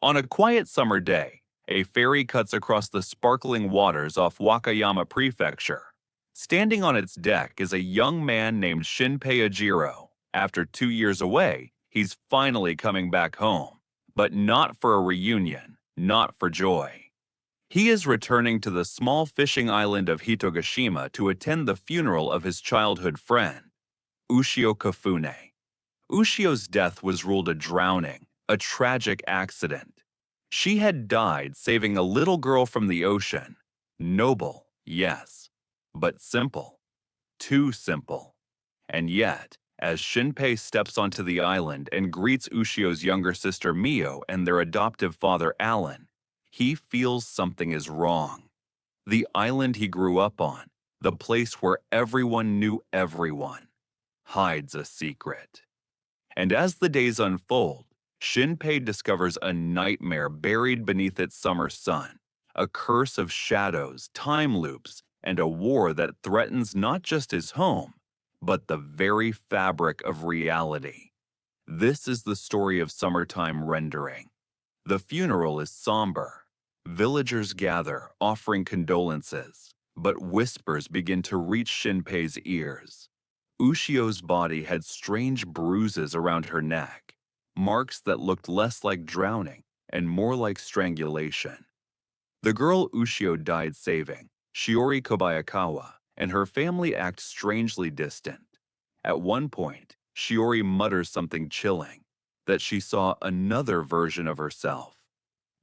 On a quiet summer day, a ferry cuts across the sparkling waters off Wakayama Prefecture. Standing on its deck is a young man named Shinpei Ajiro. After 2 years away, he's finally coming back home. But not for a reunion, not for joy. He is returning to the small fishing island of Hitogashima to attend the funeral of his childhood friend, Ushio Kafune. Ushio's death was ruled a drowning, a tragic accident. She had died saving a little girl from the ocean. Noble, yes, but simple. Too simple. And yet, as Shinpei steps onto the island and greets Ushio's younger sister Mio and their adoptive father Alan, he feels something is wrong. The island he grew up on, the place where everyone knew everyone, hides a secret. And as the days unfold, Shinpei discovers a nightmare buried beneath its summer sun, a curse of shadows, time loops, and a war that threatens not just his home, but the very fabric of reality. This is the story of Summertime Rendering. The funeral is somber. Villagers gather, offering condolences, but whispers begin to reach Shinpei's ears. Ushio's body had strange bruises around her neck, marks that looked less like drowning and more like strangulation. The girl Ushio died saving, Shiori Kobayakawa, and her family act strangely distant. At one point, Shiori mutters something chilling, that she saw another version of herself.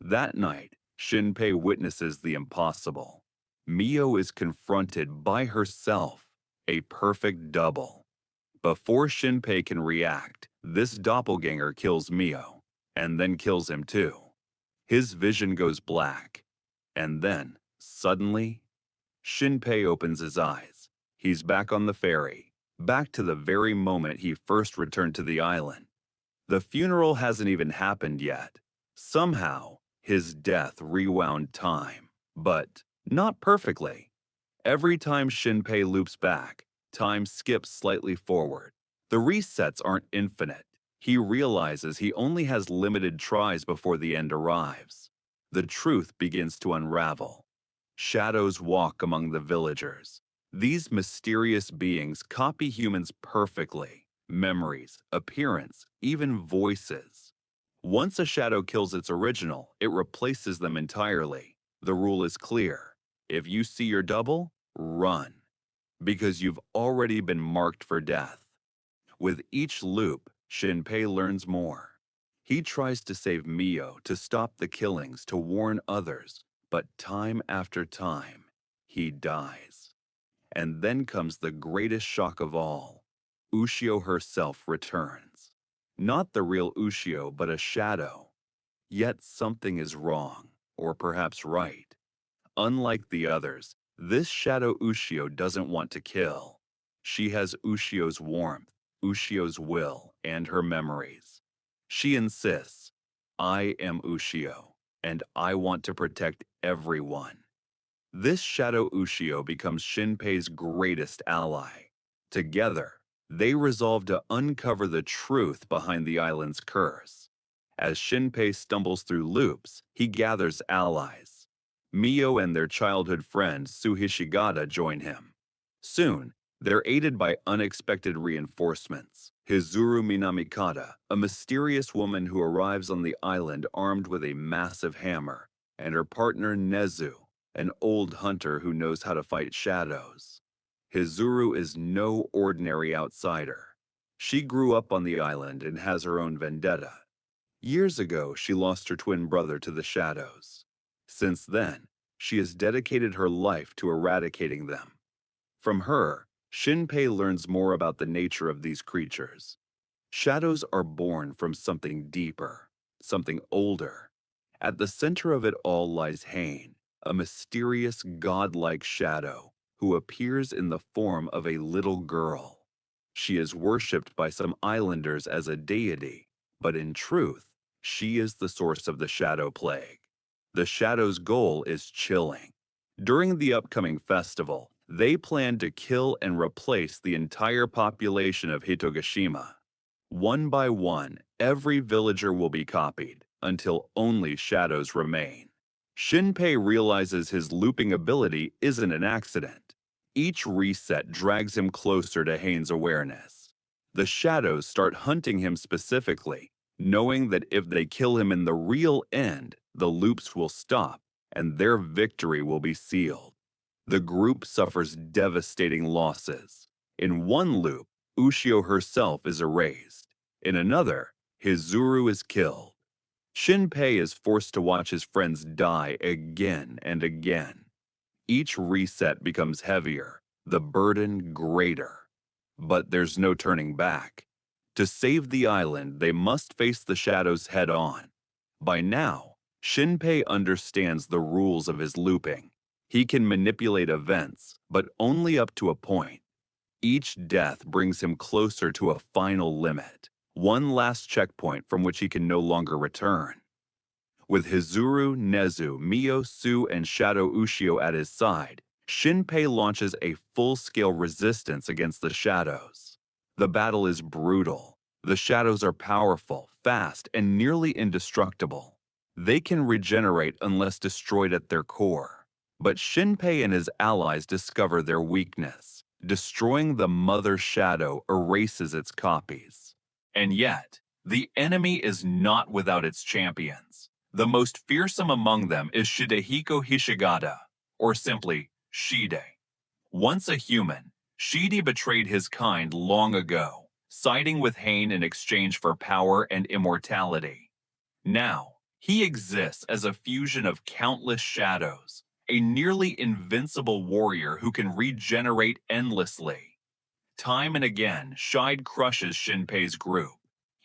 That night, Shinpei witnesses the impossible. Mio is confronted by herself, a perfect double. Before Shinpei can react, this doppelganger kills Mio, and then kills him too. His vision goes black, and then, suddenly, Shinpei opens his eyes. He's back on the ferry, back to the very moment he first returned to the island. The funeral hasn't even happened yet. Somehow, his death rewound time, but not perfectly. Every time Shinpei loops back, time skips slightly forward. The resets aren't infinite. He realizes he only has limited tries before the end arrives. The truth begins to unravel. Shadows walk among the villagers. These mysterious beings copy humans perfectly. Memories, appearance, even voices. Once a shadow kills its original, it replaces them entirely. The rule is clear. If you see your double, run, because you've already been marked for death. With each loop, Shinpei learns more. He tries to save Mio, to stop the killings, to warn others, but time after time, he dies. And then comes the greatest shock of all. Ushio herself returns. Not the real Ushio, but a shadow. Yet something is wrong, or perhaps right. Unlike the others, this Shadow Ushio doesn't want to kill. She has Ushio's warmth, Ushio's will, and her memories. She insists, I am Ushio, and I want to protect everyone. This Shadow Ushio becomes Shinpei's greatest ally. Together, they resolve to uncover the truth behind the island's curse. As Shinpei stumbles through loops, he gathers allies. Mio and their childhood friend Suhishigata join him. Soon, they're aided by unexpected reinforcements. Hizuru Minamikata, a mysterious woman who arrives on the island armed with a massive hammer, and her partner Nezu, an old hunter who knows how to fight shadows. Hizuru is no ordinary outsider. She grew up on the island and has her own vendetta. Years ago, she lost her twin brother to the shadows. Since then, she has dedicated her life to eradicating them. From her, Shinpei learns more about the nature of these creatures. Shadows are born from something deeper, something older. At the center of it all lies Hain, a mysterious godlike shadow who appears in the form of a little girl. She is worshipped by some islanders as a deity, but in truth, she is the source of the shadow plague. The shadow's goal is chilling. During the upcoming festival, they plan to kill and replace the entire population of Hitogashima. One by one, every villager will be copied, until only shadows remain. Shinpei realizes his looping ability isn't an accident. Each reset drags him closer to Hain's awareness. The shadows start hunting him specifically, knowing that if they kill him in the real end, the loops will stop and their victory will be sealed. The group suffers devastating losses. In one loop, Ushio herself is erased. In another, Hizuru is killed. Shinpei is forced to watch his friends die again and again. Each reset becomes heavier, the burden greater. But there's no turning back. To save the island, they must face the shadows head-on. By now, Shinpei understands the rules of his looping. He can manipulate events, but only up to a point. Each death brings him closer to a final limit, one last checkpoint from which he can no longer return. With Hizuru, Nezu, Mio, Su, and Shadow Ushio at his side, Shinpei launches a full-scale resistance against the shadows. The battle is brutal. The shadows are powerful, fast, and nearly indestructible. They can regenerate unless destroyed at their core. But Shinpei and his allies discover their weakness. Destroying the Mother Shadow erases its copies. And yet, the enemy is not without its champions. The most fearsome among them is Shidehiko Hishigata, or simply Shide. Once a human, Shide betrayed his kind long ago, siding with Hain in exchange for power and immortality. Now, he exists as a fusion of countless shadows, a nearly invincible warrior who can regenerate endlessly. Time and again, Shide crushes Shinpei's group.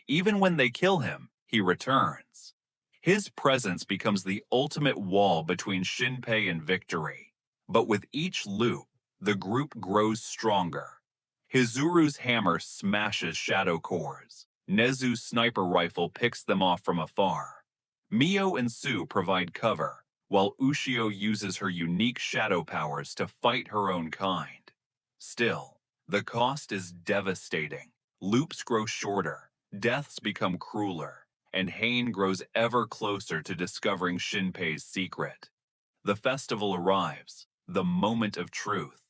Even when they kill him, he returns. His presence becomes the ultimate wall between Shinpei and victory. But with each loop, the group grows stronger. Hizuru's hammer smashes shadow cores. Nezu's sniper rifle picks them off from afar. Mio and Su provide cover, while Ushio uses her unique shadow powers to fight her own kind. Still, the cost is devastating. Loops grow shorter, deaths become crueler, and Hain grows ever closer to discovering Shinpei's secret. The festival arrives, the moment of truth.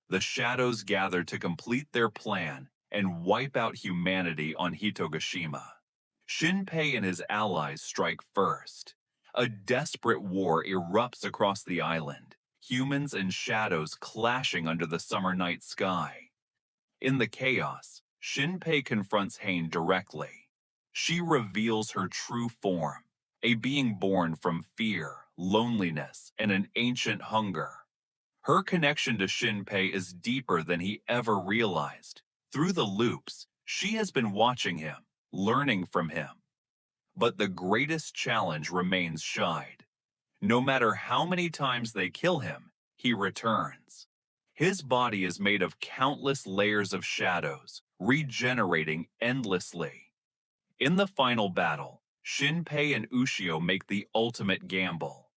The shadows gather to complete their plan and wipe out humanity on Hitogashima. Shinpei and his allies strike first. A desperate war erupts across the island, humans and shadows clashing under the summer night sky. In the chaos, Shinpei confronts Hain directly. She reveals her true form, a being born from fear, loneliness, and an ancient hunger. Her connection to Shinpei is deeper than he ever realized. Through the loops, she has been watching him, learning from him. But the greatest challenge remains Shide. No matter how many times they kill him, he returns. His body is made of countless layers of shadows, regenerating endlessly. In the final battle, Shinpei and Ushio make the ultimate gamble.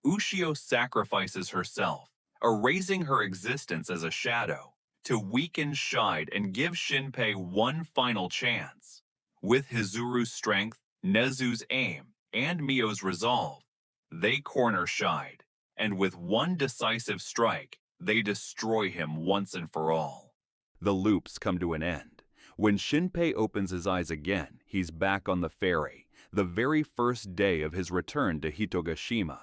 Ushio sacrifices herself, erasing her existence as a shadow, to weaken Shide and give Shinpei one final chance. With Hizuru's strength, Nezu's aim, and Mio's resolve, they corner Shide, and with one decisive strike, they destroy him once and for all. The loops come to an end. When Shinpei opens his eyes again, he's back on the ferry, the very first day of his return to Hitogashima.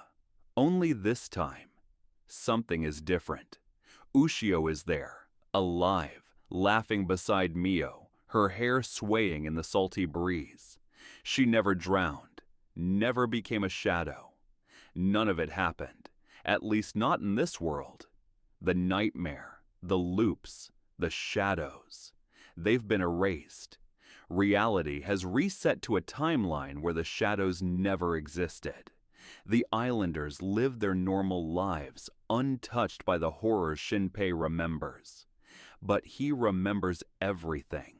Only this time, something is different. Ushio is there, alive, laughing beside Mio, her hair swaying in the salty breeze. She never drowned, never became a shadow. None of it happened, at least not in this world. The nightmare, the loops, the shadows, they've been erased. Reality has reset to a timeline where the shadows never existed. The islanders live their normal lives, untouched by the horror Shinpei remembers. But he remembers everything.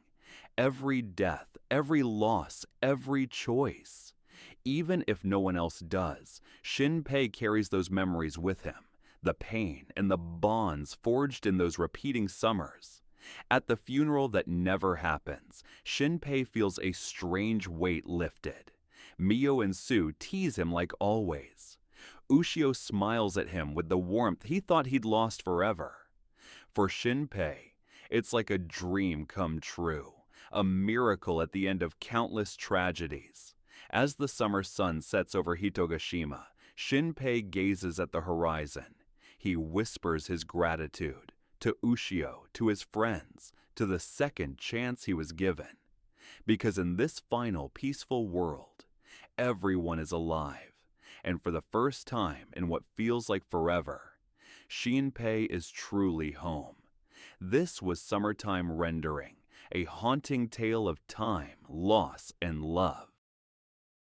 Every death, every loss, every choice. Even if no one else does, Shinpei carries those memories with him, the pain and the bonds forged in those repeating summers. At the funeral that never happens, Shinpei feels a strange weight lifted. Mio and Sue tease him like always. Ushio smiles at him with the warmth he thought he'd lost forever. For Shinpei, it's like a dream come true, a miracle at the end of countless tragedies. As the summer sun sets over Hitogashima, Shinpei gazes at the horizon. He whispers his gratitude to Ushio, to his friends, to the second chance he was given. Because in this final peaceful world, everyone is alive. And for the first time in what feels like forever, Shinpei is truly home. This was Summertime Rendering, a haunting tale of time, loss, and love.